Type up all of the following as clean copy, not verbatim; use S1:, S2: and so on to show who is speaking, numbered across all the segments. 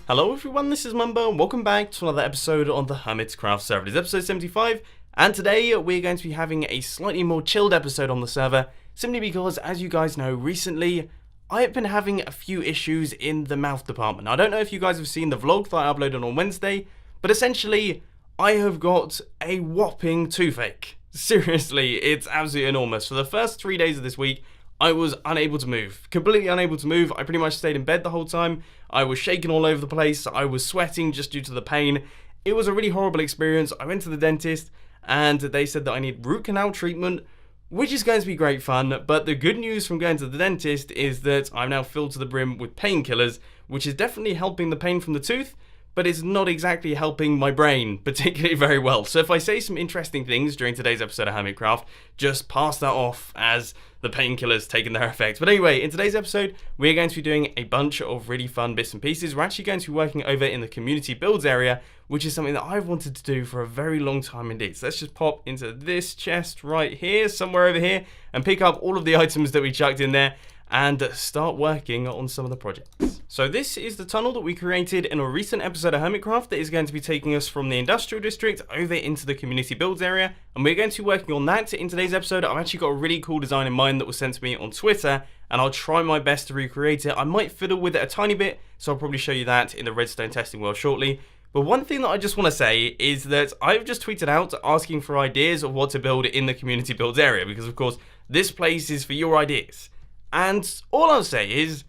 S1: Hello everyone, this is Mumbo and welcome back to another episode on the Hermitcraft server. It is episode 75 and today we're going to be having a slightly more chilled episode on the server simply because, as you guys know, recently I have been having a few issues in the mouth department. I don't know if you guys have seen the vlog that I uploaded on Wednesday, but essentially I have got a whopping toothache. Seriously, it's absolutely enormous. For the first 3 days of this week I was unable to move, completely unable to move. I pretty much stayed in bed the whole time. I was shaking all over the place. I was sweating just due to the pain. It was a really horrible experience. I went to the dentist and they said that I need root canal treatment, which is going to be great fun. But the good news from going to the dentist is that I'm now filled to the brim with painkillers, which is definitely helping the pain from the tooth, but it's not exactly helping my brain particularly very well. So if I say some interesting things during today's episode of Hermitcraft, just pass that off as the painkillers taking their effect. But anyway, in today's episode, we're going to be doing a bunch of really fun bits and pieces. We're actually going to be working over in the community builds area, which is something that I've wanted to do for a very long time indeed. So let's just pop into this chest right here, somewhere over here, and pick up all of the items that we chucked in there and start working on some of the projects. So this is the tunnel that we created in a recent episode of Hermitcraft that is going to be taking us from the industrial district over into the community builds area, and we're going to be working on that in today's episode. I've actually got a really cool design in mind that was sent to me on Twitter, and I'll try my best to recreate it. I might fiddle with it a tiny bit, so I'll probably show you that in the redstone testing world shortly. But one thing that I just want to say is that I've just tweeted out asking for ideas of what to build in the community builds area, because of course this place is for your ideas. And all I'll say is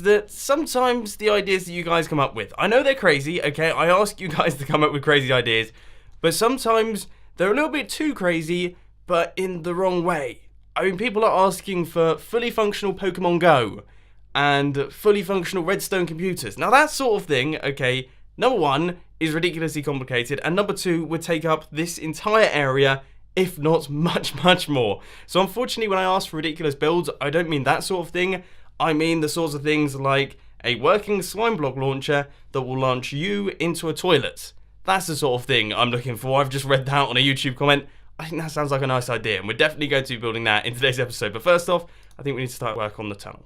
S1: that sometimes the ideas that you guys come up with, I know they're crazy, okay? I ask you guys to come up with crazy ideas, but sometimes they're a little bit too crazy, but in the wrong way. I mean, people are asking for fully functional Pokemon Go and fully functional redstone computers. Now that sort of thing, okay, number one, is ridiculously complicated, and number two, would take up this entire area, if not much more. So unfortunately, when I ask for ridiculous builds, I don't mean that sort of thing. I mean the sorts of things like a working slime block launcher that will launch you into a toilet. That's the sort of thing I'm looking for. I've just read that on a YouTube comment. I think that sounds like a nice idea, and we're definitely going to be building that in today's episode. But first off, I think we need to start work on the tunnel.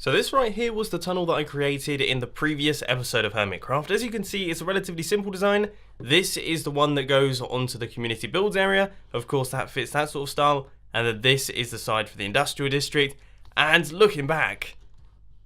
S1: So this right here was the tunnel that I created in the previous episode of Hermitcraft. As you can see, it's a relatively simple design. This is the one that goes onto the community builds area. Of course, that fits that sort of style. And then this is the side for the industrial district. And looking back,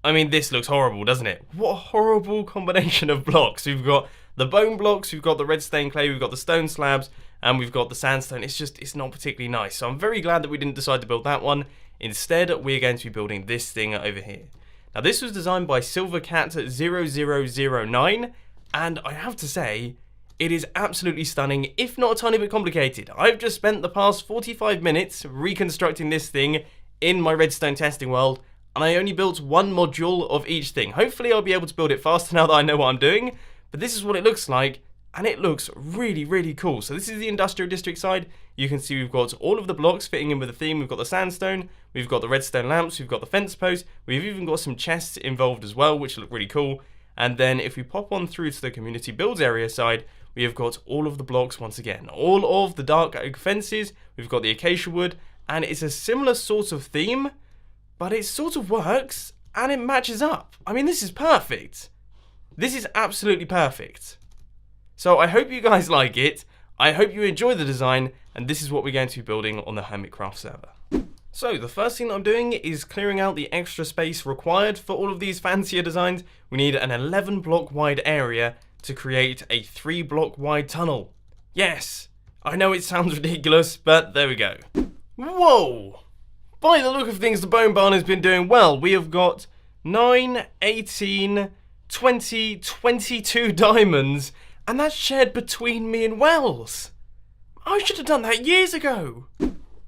S1: I mean, this looks horrible, doesn't it? What a horrible combination of blocks. We've got the bone blocks, we've got the red stained clay, we've got the stone slabs, and we've got the sandstone. It's not particularly nice. So I'm very glad that we didn't decide to build that one. Instead, we're going to be building this thing over here. Now, this was designed by SUBCRIBE0009, and I have to say, it is absolutely stunning, if not a tiny bit complicated. I've just spent the past 45 minutes reconstructing this thing in my redstone testing world, and I only built one module of each thing. Hopefully, I'll be able to build it faster now that I know what I'm doing, but this is what it looks like. And it looks really cool. So this is the industrial district side. You can see we've got all of the blocks fitting in with the theme. We've got the sandstone, we've got the redstone lamps, we've got the fence posts, we've even got some chests involved as well, which look really cool. And then if we pop on through to the community builds area side, we have got all of the blocks once again. All of the dark oak fences, we've got the acacia wood, and it's a similar sort of theme, but it sort of works and it matches up. I mean, this is perfect. This is absolutely perfect. So I hope you guys like it, I hope you enjoy the design, and this is what we're going to be building on the Hermitcraft server. So the first thing that I'm doing is clearing out the extra space required for all of these fancier designs. We need an 11 block wide area to create a 3 block wide tunnel. Yes, I know it sounds ridiculous, but there we go. Whoa! By the look of things, the bone barn has been doing well. We have got 9, 18, 20, 22 diamonds. And that's shared between me and Wells. I should have done that years ago.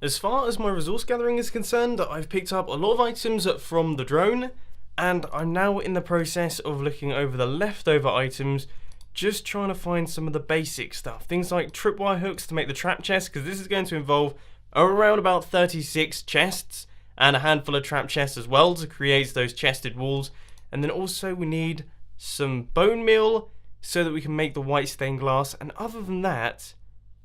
S1: As far as my resource gathering is concerned, I've picked up a lot of items from the drone, and I'm now in the process of looking over the leftover items, just trying to find some of the basic stuff. Things like tripwire hooks to make the trap chest, because this is going to involve around about 36 chests, and a handful of trap chests as well to create those chested walls. And then also we need some bone meal, so that we can make the white stained glass, and other than that,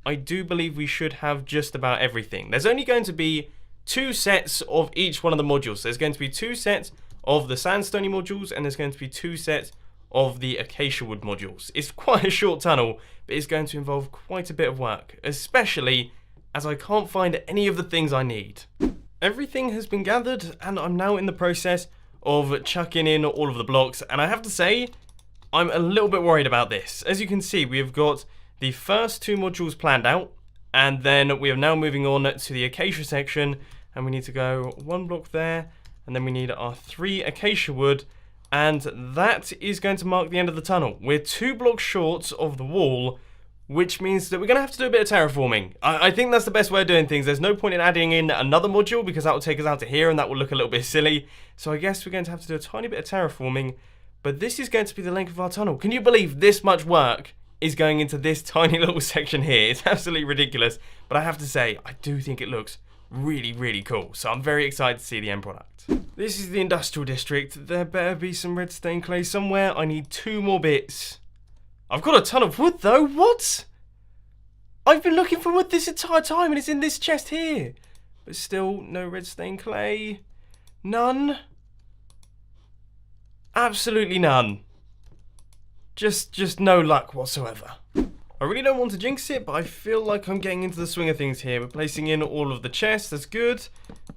S1: I do believe we should have just about everything. There's only going to be 2 sets of each one of the modules. So there's going to be 2 sets of the sandstony modules, and there's going to be 2 sets of the acacia wood modules. It's quite a short tunnel, but it's going to involve quite a bit of work, especially as I can't find any of the things I need. Everything has been gathered, and I'm now in the process of chucking in all of the blocks, and I have to say, I'm a little bit worried about this. As you can see, we have got the first 2 modules planned out, and then we are now moving on to the acacia section, and we need to go 1 block there, and then we need our 3 acacia wood, and that is going to mark the end of the tunnel. We're 2 blocks short of the wall, which means that we're going to have to do a bit of terraforming. I think that's the best way of doing things. There's no point in adding in another module because that will take us out to here and that will look a little bit silly. So I guess we're going to have to do a tiny bit of terraforming, but this is going to be the length of our tunnel. Can you believe this much work is going into this tiny little section here? It's absolutely ridiculous, but I have to say, I do think it looks really, really cool. So I'm very excited to see the end product. This is the industrial district. There better be some red stained clay somewhere. I need 2 more bits. I've got a ton of wood though. What? I've been looking for wood this entire time and it's in this chest here. But still, no red stained clay. None. Absolutely none. Just no luck whatsoever. I really don't want to jinx it, but I feel like I'm getting into the swing of things here. We're placing in all of the chests. That's good.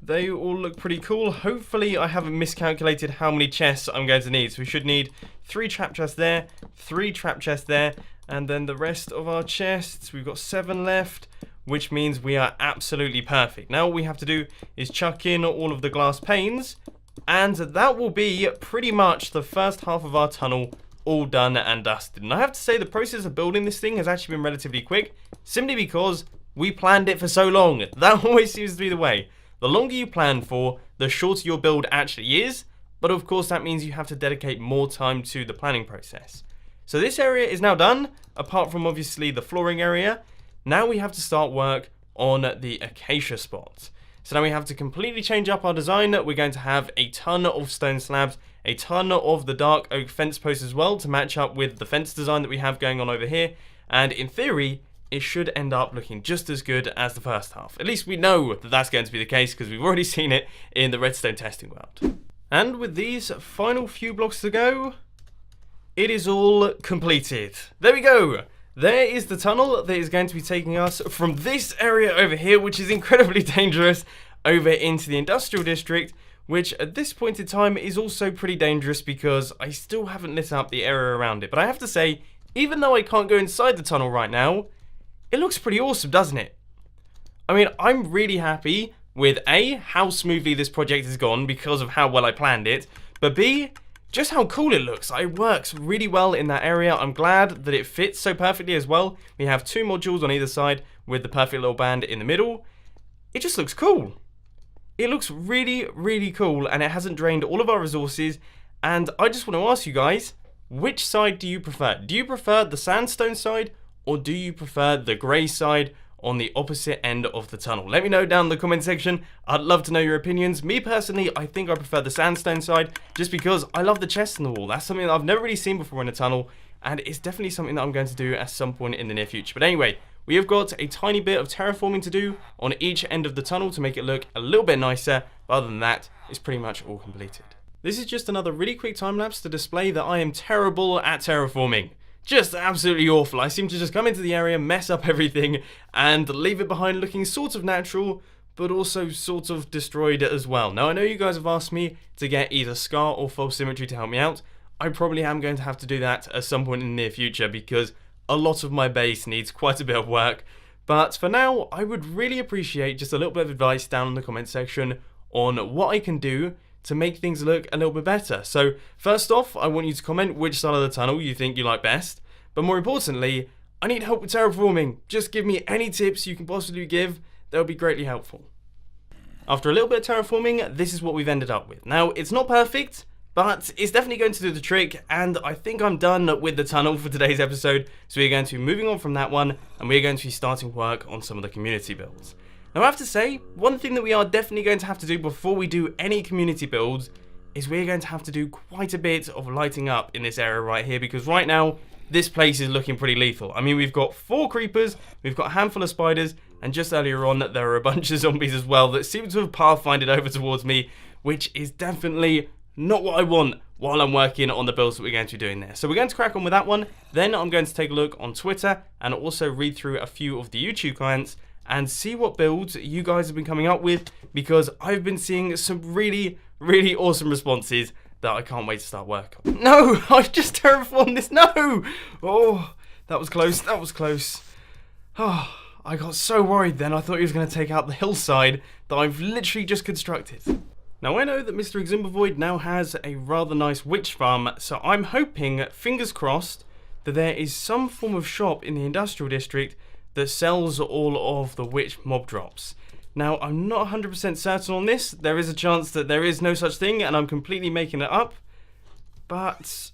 S1: They all look pretty cool. Hopefully I haven't miscalculated how many chests I'm going to need. So we should need 3 trap chests there, 3 trap chests there, and then the rest of our chests, we've got 7 left, which means we are absolutely perfect. Now all we have to do is chuck in all of the glass panes, and that will be pretty much the first half of our tunnel all done and dusted. And I have to say the process of building this thing has actually been relatively quick, simply because we planned it for so long. That always seems to be the way. The longer you plan for, the shorter your build actually is, but of course that means you have to dedicate more time to the planning process. So this area is now done, apart from obviously the flooring area. Now we have to start work on the acacia spot. So now we have to completely change up our design. We're going to have a ton of stone slabs, a ton of the dark oak fence posts as well to match up with the fence design that we have going on over here. And in theory, it should end up looking just as good as the first half. At least we know that that's going to be the case because we've already seen it in the redstone testing world. And with these final few blocks to go, it is all completed. There we go. There is the tunnel that is going to be taking us from this area over here, which is incredibly dangerous, over into the industrial district, which at this point in time is also pretty dangerous because I still haven't lit up the area around it. But I have to say, even though I can't go inside the tunnel right now, it looks pretty awesome, doesn't it? I mean, I'm really happy with A, how smoothly this project has gone because of how well I planned it, but B, just how cool it looks. It works really well in that area. I'm glad that it fits so perfectly as well. We have 2 modules on either side with the perfect little band in the middle. It just looks cool. It looks really, really cool, and it hasn't drained all of our resources. And I just want to ask you guys, which side do you prefer? Do you prefer the sandstone side, or do you prefer the grey side on the opposite end of the tunnel? Let me know down in the comment section. I'd love to know your opinions. Me personally, I think I prefer the sandstone side just because I love the chests in the wall. That's something that I've never really seen before in a tunnel, and it's definitely something that I'm going to do at some point in the near future. But anyway, we have got a tiny bit of terraforming to do on each end of the tunnel to make it look a little bit nicer. But other than that, it's pretty much all completed. This is just another really quick time lapse to display that I am terrible at terraforming. Just absolutely awful. I seem to just come into the area, mess up everything, and leave it behind looking sort of natural, but also sort of destroyed as well. Now, I know you guys have asked me to get either Scar or False Symmetry to help me out. I probably am going to have to do that at some point in the near future because a lot of my base needs quite a bit of work. But for now, I would really appreciate just a little bit of advice down in the comment section on what I can do to make things look a little bit better. So first off, I want you to comment which side of the tunnel you think you like best. But more importantly, I need help with terraforming. Just give me any tips you can possibly give. That would be greatly helpful. After a little bit of terraforming, this is what we've ended up with. Now, it's not perfect, but it's definitely going to do the trick, and I think I'm done with the tunnel for today's episode. So we're going to be moving on from that one, and we're going to be starting work on some of the community builds. Now, I have to say, one thing that we are definitely going to have to do before we do any community builds is we're going to have to do quite a bit of lighting up in this area right here, because right now, this place is looking pretty lethal. I mean, we've got 4 creepers, we've got a handful of spiders, and just earlier on, there were a bunch of zombies as well that seem to have pathfinded over towards me, which is definitely not what I want while I'm working on the builds that we're going to be doing there. So we're going to crack on with that one. Then I'm going to take a look on Twitter and also read through a few of the YouTube comments and see what builds you guys have been coming up with, because I've been seeing some really, really awesome responses that I can't wait to start work on. No, I've just terraformed this. No! Oh, that was close. That was close. Oh, I got so worried then. I thought he was going to take out the hillside that I've literally just constructed. Now, I know that Mr. Eximbovoid now has a rather nice witch farm, so I'm hoping, fingers crossed, that there is some form of shop in the industrial district that sells all of the witch mob drops. Now, I'm not 100% certain on this. There is a chance that there is no such thing and I'm completely making it up. But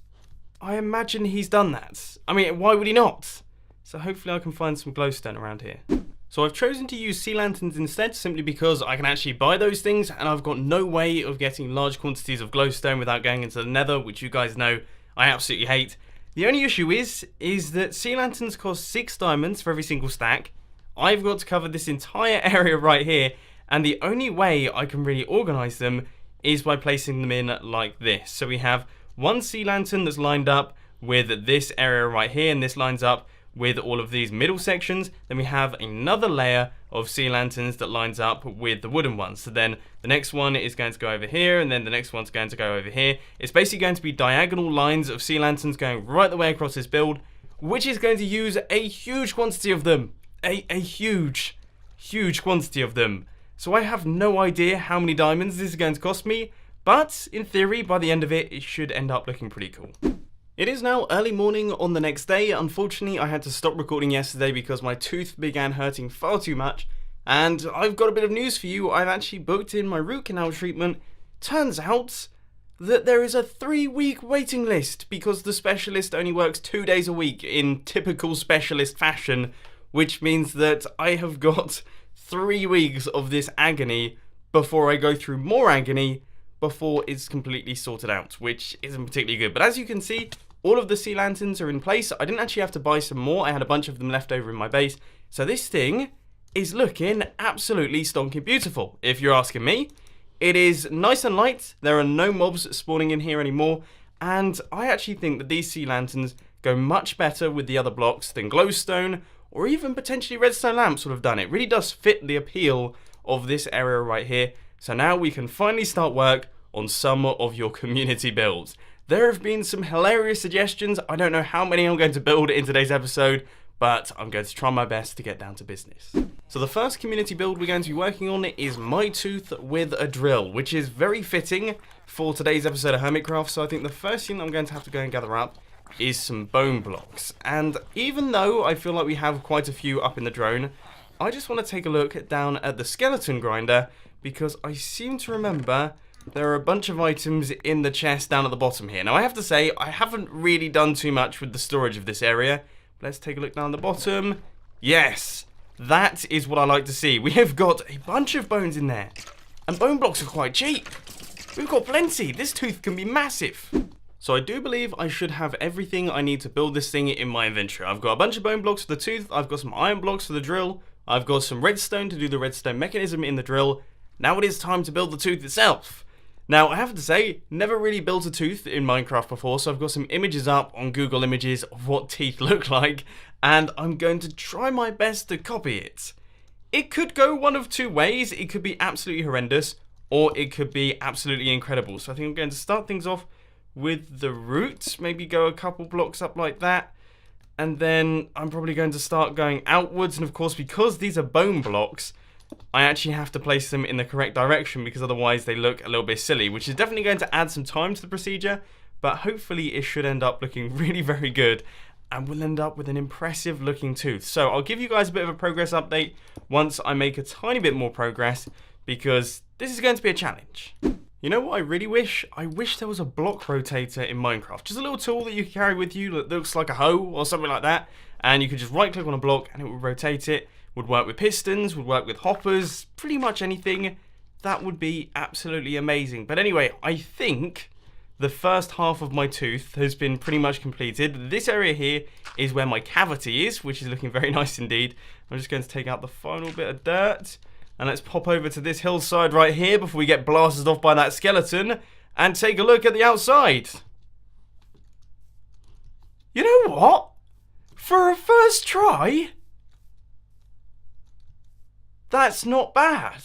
S1: I imagine he's done that. I mean, why would he not? So hopefully I can find some glowstone around here. So I've chosen to use sea lanterns instead, simply because I can actually buy those things and I've got no way of getting large quantities of glowstone without going into the nether, which you guys know I absolutely hate. The only issue is that sea lanterns cost 6 diamonds for every single stack. I've got to cover this entire area right here, and the only way I can really organise them is by placing them in like this. So we have one sea lantern that's lined up with this area right here, and this lines up with all of these middle sections. Then we have another layer of sea lanterns that lines up with the wooden ones. So then the next one is going to go over here, and then the next one's going to go over here. It's basically going to be diagonal lines of sea lanterns going right the way across this build, which is going to use a huge quantity of them. A huge quantity of them. So I have no idea how many diamonds this is going to cost me, but in theory, by the end of it, it should end up looking pretty cool. It is now early morning on the next day. Unfortunately, I had to stop recording yesterday because my tooth began hurting far too much, and I've got a bit of news for you. I've actually booked in my root canal treatment. Turns out that there is a 3-week waiting list because the specialist only works 2 days a week in typical specialist fashion, which means that I have got 3 weeks of this agony before I go through more agony before it's completely sorted out, which isn't particularly good. But as you can see, all of the sea lanterns are in place. I didn't actually have to buy some more. I had a bunch of them left over in my base. So this thing is looking absolutely stonking beautiful, if you're asking me. It is nice and light. There are no mobs spawning in here anymore. And I actually think that these sea lanterns go much better with the other blocks than glowstone, or even potentially redstone lamps would have done. It really does fit the appeal of this area right here. So now we can finally start work on some of your community builds. There have been some hilarious suggestions. I don't know how many I'm going to build in today's episode, but I'm going to try my best to get down to business. So the first community build we're going to be working on is My Tooth with a Drill, which is very fitting for today's episode of Hermitcraft. So I think the first thing I'm going to have to go and gather up is some bone blocks. And even though I feel like we have quite a few up in the drone, I just want to take a look down at the skeleton grinder, because I seem to remember there are a bunch of items in the chest down at the bottom here. Now I have to say, I haven't really done too much with the storage of this area. Let's take a look down the bottom. Yes, that is what I like to see. We have got a bunch of bones in there, and bone blocks are quite cheap. We've got plenty. This tooth can be massive. So I do believe I should have everything I need to build this thing in my inventory. I've got a bunch of bone blocks for the tooth, I've got some iron blocks for the drill, I've got some redstone to do the redstone mechanism in the drill. Now it is time to build the tooth itself. Now I have to say, never really built a tooth in Minecraft before, so I've got some images up on Google Images of what teeth look like, and I'm going to try my best to copy it. It could go one of two ways. It could be absolutely horrendous, or it could be absolutely incredible. So I think I'm going to start things off with the roots, maybe go a couple blocks up like that, and then I'm probably going to start going outwards. And of course, because these are bone blocks, I actually have to place them in the correct direction, because otherwise they look a little bit silly, which is definitely going to add some time to the procedure, but hopefully it should end up looking really very good, and we'll end up with an impressive looking tooth. So I'll give you guys a bit of a progress update once I make a tiny bit more progress, because this is going to be a challenge. You know what I really wish? I wish there was a block rotator in Minecraft. Just a little tool that you can carry with you that looks like a hoe or something like that. And you could just right click on a block and it would rotate it. Would work with pistons, would work with hoppers, pretty much anything. That would be absolutely amazing. But anyway, I think the first half of my tooth has been pretty much completed. This area here is where my cavity is, which is looking very nice indeed. I'm just going to take out the final bit of dirt. And let's pop over to this hillside right here before we get blasted off by that skeleton. And take a look at the outside. You know what? For a first try, that's not bad.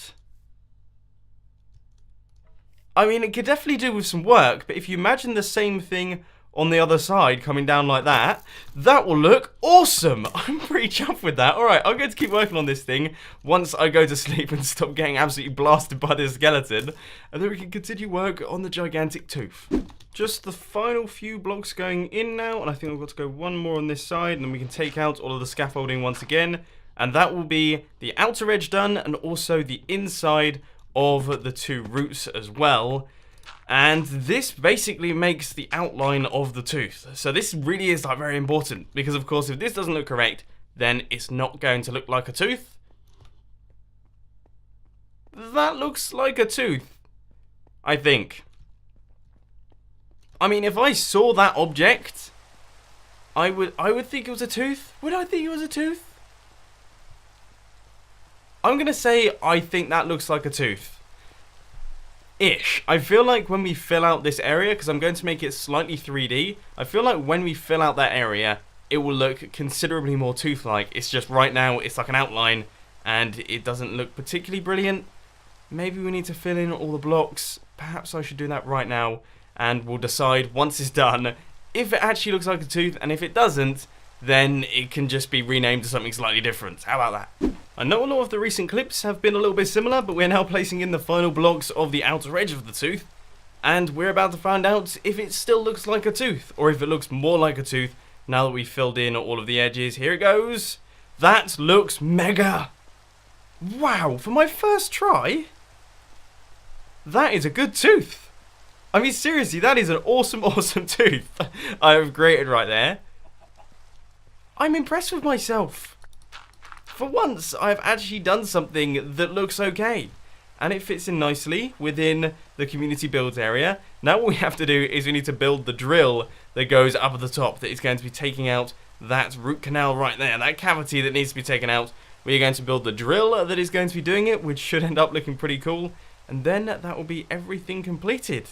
S1: I mean, it could definitely do with some work, but if you imagine the same thing on the other side coming down like that, that will look awesome. I'm pretty chuffed with that. Alright, I'm going to keep working on this thing once I go to sleep and stop getting absolutely blasted by this skeleton, and then we can continue work on the gigantic tooth. Just the final few blocks going in now, and I think I've got to go one more on this side, and then we can take out all of the scaffolding once again, and that will be the outer edge done, and also the inside of the two roots as well. And this basically makes the outline of the tooth. So this really is like very important, because of course if this doesn't look correct, then it's not going to look like a tooth. That looks like a tooth, I think. I mean, if I saw that object, I would think it was a tooth. Would I think it was a tooth? I'm gonna say I think that looks like a tooth. Ish. I feel like when we fill out this area, because I'm going to make it slightly 3D, I feel like when we fill out that area, it will look considerably more tooth-like. It's just right now, it's like an outline, and it doesn't look particularly brilliant. Maybe we need to fill in all the blocks. Perhaps I should do that right now, and we'll decide once it's done if it actually looks like a tooth, and if it doesn't, then it can just be renamed to something slightly different. How about that? I know a lot of the recent clips have been a little bit similar, but we're now placing in the final blocks of the outer edge of the tooth, and we're about to find out if it still looks like a tooth, or if it looks more like a tooth now that we've filled in all of the edges. Here it goes. That looks mega. Wow, for my first try, that is a good tooth. I mean, seriously, that is an awesome, awesome tooth I have created right there. I'm impressed with myself. For once, I've actually done something that looks okay. And it fits in nicely within the community builds area. Now what we have to do is we need to build the drill that goes up at the top, that is going to be taking out that root canal right there, that cavity that needs to be taken out. We are going to build the drill that is going to be doing it, which should end up looking pretty cool. And then that will be everything completed.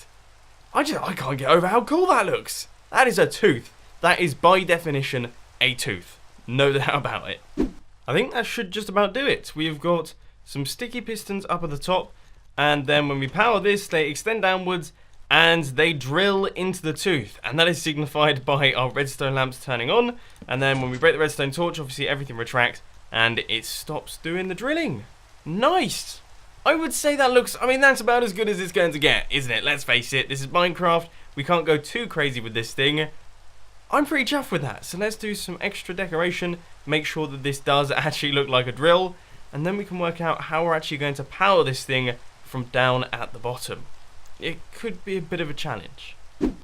S1: I can't get over how cool that looks. That is a tooth. That is by definition a tooth. No doubt about it. I think that should just about do it. We've got some sticky pistons up at the top, and then when we power this, they extend downwards and they drill into the tooth, and that is signified by our redstone lamps turning on. And then when we break the redstone torch, obviously everything retracts and it stops doing the drilling. Nice. I would say that looks, I mean, that's about as good as it's going to get, isn't it? Let's face it, this is Minecraft. We can't go too crazy with this thing. I'm pretty chuffed with that. So let's do some extra decoration, make sure that this does actually look like a drill, and then we can work out how we're actually going to power this thing from down at the bottom. It could be a bit of a challenge.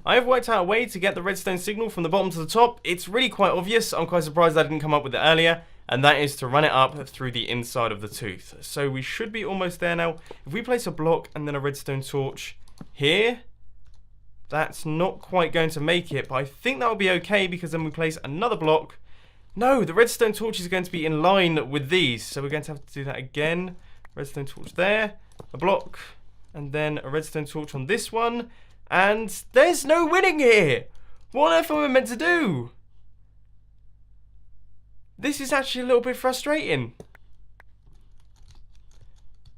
S1: I have worked out a way to get the redstone signal from the bottom to the top. It's really quite obvious. I'm quite surprised I didn't come up with it earlier, and that is to run it up through the inside of the tooth. So we should be almost there now. If we place a block and then a redstone torch here, that's not quite going to make it, but I think that will be okay, because then we place another block. No, the redstone torch is going to be in line with these, so we're going to have to do that again. Redstone torch there, a block, and then a redstone torch on this one, and there's no winning here. What on earth am I meant to do? This is actually a little bit frustrating.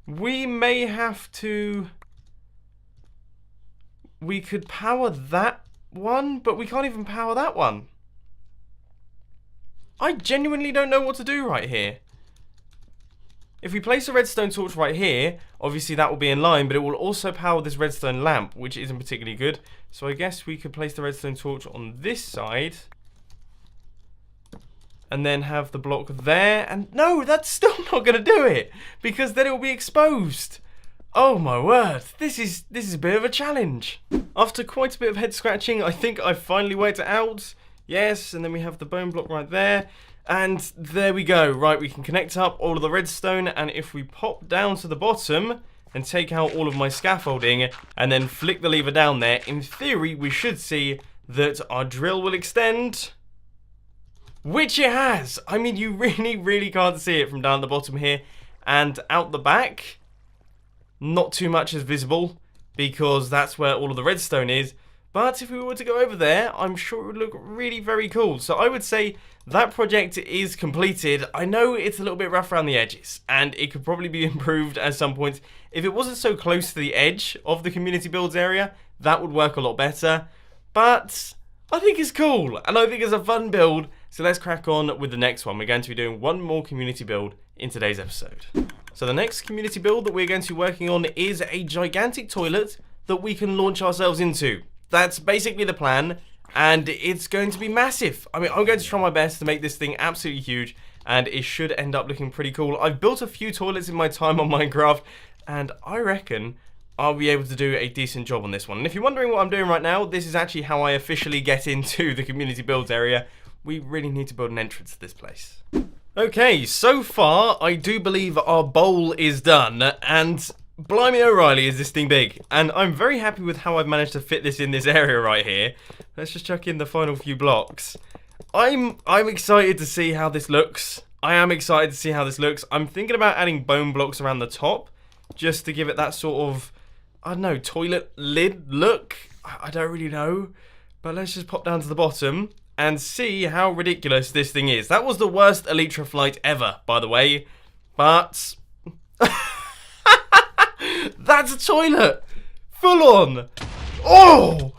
S1: We may have to... We could power that one, but we can't even power that one. I genuinely don't know what to do right here. If we place a redstone torch right here, obviously that will be in line, but it will also power this redstone lamp, which isn't particularly good. So I guess we could place the redstone torch on this side, and then have the block there. And no, that's still not going to do it, because then it will be exposed. Oh my word, this is a bit of a challenge. After quite a bit of head scratching, I think I finally worked it out. Yes, and then we have the bone block right there. And there we go. Right, we can connect up all of the redstone, and if we pop down to the bottom, and take out all of my scaffolding and then flick the lever down there, in theory we should see that our drill will extend. Which it has! I mean, you really can't see it from down the bottom here. And out the back, not too much is visible, because that's where all of the redstone is. But if we were to go over there, I'm sure it would look really very cool. So I would say that project is completed. I know it's a little bit rough around the edges, and it could probably be improved at some point. If it wasn't so close to the edge of the community builds area, that would work a lot better. But I think it's cool, and I think it's a fun build. So let's crack on with the next one. We're going to be doing one more community build in today's episode. So the next community build that we're going to be working on is a gigantic toilet that we can launch ourselves into. That's basically the plan, and it's going to be massive. I mean, I'm going to try my best to make this thing absolutely huge, and it should end up looking pretty cool. I've built a few toilets in my time on Minecraft, and I reckon I'll be able to do a decent job on this one. And if you're wondering what I'm doing right now, this is actually how I officially get into the community builds area. We really need to build an entrance to this place. Okay, so far, I do believe our bowl is done, and blimey O'Reilly is this thing big. And I'm very happy with how I've managed to fit this in this area right here. Let's just chuck in the final few blocks. I'm excited to see how this looks. I am excited to see how this looks. I'm thinking about adding bone blocks around the top, just to give it that sort of, I don't know, toilet lid look. I don't really know. But let's just pop down to the bottom and see how ridiculous this thing is. That was the worst Elytra flight ever, by the way. But that's a toilet! Full on! Oh!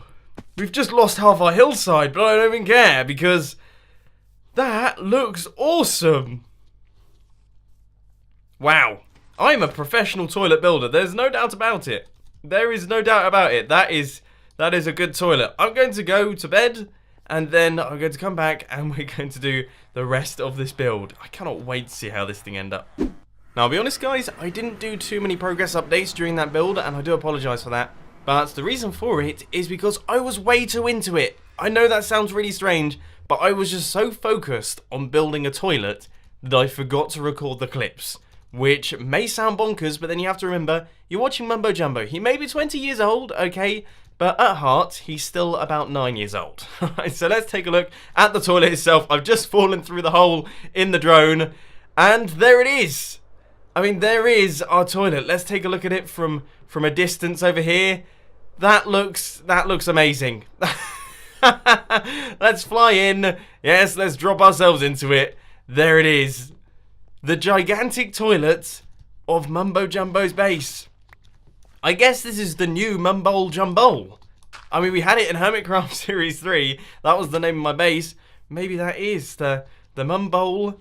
S1: We've just lost half our hillside, but I don't even care, because that looks awesome! Wow. I'm a professional toilet builder. There's no doubt about it. There is no doubt about it. That is a good toilet. I'm going to go to bed, and then I'm going to come back, and we're going to do the rest of this build. I cannot wait to see how this thing ends up. Now, I'll be honest, guys, I didn't do too many progress updates during that build, and I do apologise for that. But the reason for it is because I was way too into it. I know that sounds really strange, but I was just so focused on building a toilet that I forgot to record the clips. Which may sound bonkers, but then you have to remember, you're watching Mumbo Jumbo. He may be 20 years old, okay, but at heart, he's still about 9 years old. Alright, so let's take a look at the toilet itself. I've just fallen through the hole in the drone, and there it is. I mean, there is our toilet. Let's take a look at it from a distance over here. That looks amazing. Let's fly in. Yes, let's drop ourselves into it. There it is. The gigantic toilet of Mumbo Jumbo's base. I guess this is the new Mumbo Jumbo. I mean, we had it in Hermitcraft Series 3. That was the name of my base. Maybe that is the Mumbo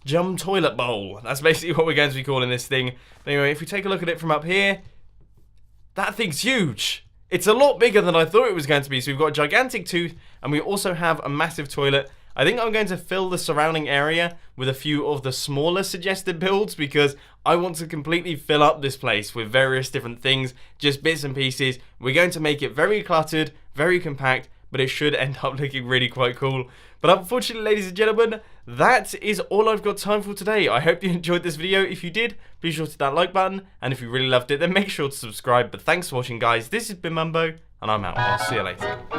S1: Jum Toilet Bowl. That's basically what we're going to be calling this thing. But anyway, if we take a look at it from up here, that thing's huge. It's a lot bigger than I thought it was going to be. So we've got a gigantic tooth, and we also have a massive toilet. I think I'm going to fill the surrounding area with a few of the smaller suggested builds, because I want to completely fill up this place with various different things, just bits and pieces. We're going to make it very cluttered, very compact, but it should end up looking really quite cool. But unfortunately, ladies and gentlemen, that is all I've got time for today. I hope you enjoyed this video. If you did, be sure to hit that like button, and if you really loved it, then make sure to subscribe. But thanks for watching, guys. This has been Mumbo, and I'm out. I'll see you later.